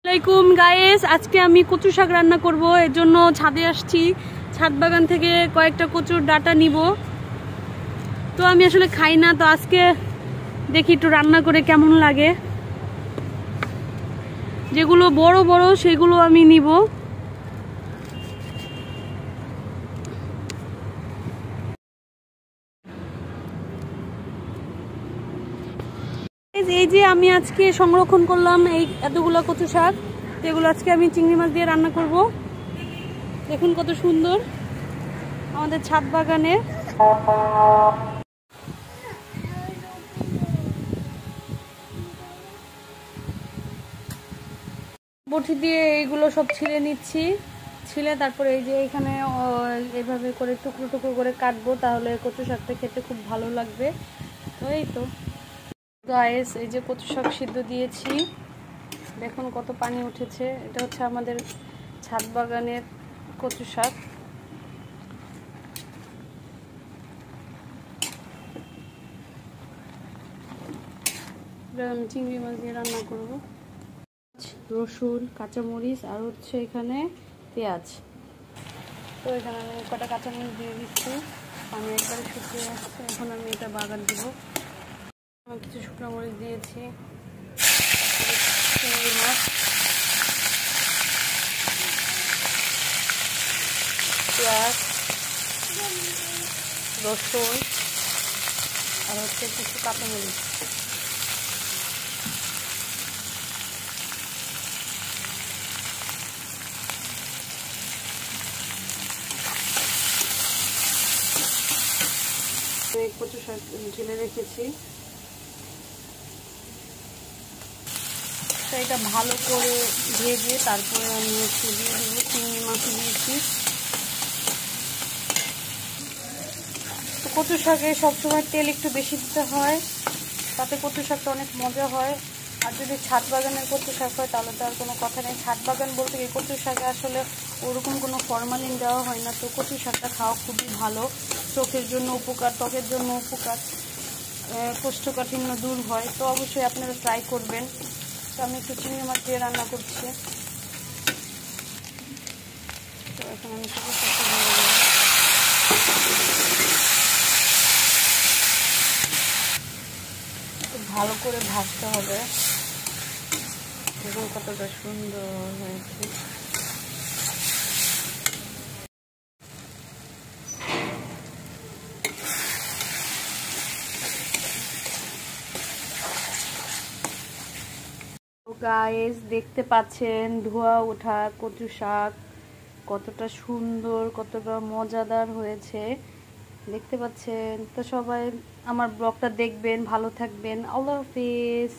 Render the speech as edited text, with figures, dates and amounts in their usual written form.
আসসালামাইকুম গাইস, আজকে আমি কচু শাক রান্না করব। এর জন্য ছাদে আসছি। ছাদ বাগান থেকে কয়েকটা কচুর ডাঁটা নিব। তো আমি আসলে খাই না, তো আজকে দেখি একটু রান্না করে কেমন লাগে। যেগুলো বড় বড় সেগুলো আমি নিব। এই যে আমি আজকে সংরক্ষণ করলাম এই এতগুলো কচু শাক, এগুলো আজকে আমি চিংড়ি মাছ দিয়ে রান্না করব। দেখুন কত সুন্দর আমাদের ছাদ বাগানে। বটি দিয়ে এইগুলো সব ছিলে নিচ্ছি। ছিলে তারপরে এই যে এখানে এইভাবে করে টুকরো টুকরো করে কাটবো, তাহলে কচু শাকটা খেতে খুব ভালো লাগবে। তো এই তো গাইস, এই যে কচু শাক সিদ্ধ দিয়েছি, দেখুন কত পানি উঠেছে। এটা হচ্ছে আমাদের ছাদ বাগানের কচু শাক। আমি চিংড়ি মাছ দিয়ে রান্না করব। রসুন, কাঁচামরিচ আর হচ্ছে এখানে পেঁয়াজ। তো এখানে আমি কটা কাঁচামরিচ দিয়ে দিচ্ছি। পানি একবারে শুকিয়ে আসছে, এখন আমি এটা বাগার দিব। আমি কিছু শুকনো মরিচ দিয়েছি, চিংড়ি মাছ, পেঁয়াজ, রসুন আর হচ্ছে কিছু কাঁচামরিচ। কচু শাক ঢেলে রেখেছি। তো এটা ভালো করে ভেজে তারপরে আমি হচ্ছে দিয়ে দেবো চিংড়ি মাছ দিয়েছি। তো কচু শাকে সবসময় তেল একটু বেশি দিতে হয়, তাতে কচু শাকটা অনেক মজা হয়। আর যদি ছাদ বাগানের কচু শাক হয় তাহলে তো আর কোনো কথা নেই। ছাদ বাগান বলতে গিয়ে কচু শাকে আসলে ওরকম কোনো ফরমালিন দেওয়া হয় না। তো কচু শাকটা খাওয়া খুবই ভালো, চোখের জন্য উপকার, ত্বকের জন্য উপকার, কোষ্ঠকাঠিন্য দূর হয়। তো অবশ্যই আপনারা ট্রাই করবেন। তো আমি একটু চিংড়ি মাছ দিয়ে রান্না করছি। তো এখন আমি কচু শাকটা দিয়ে দেবো। ভালো করে ভাজতে হবে। দেখুন কতটা সুন্দর হয়েছে। গাইস, দেখতে পাচ্ছেন ধোয়া ওঠা কচু শাক কতটা সুন্দর, কতটা মজাদার হয়েছে, দেখতে পাচ্ছেন। তো সবাই আমার ব্লগটা দেখবেন, ভালো থাকবেন। আল্লাহ হাফিজ।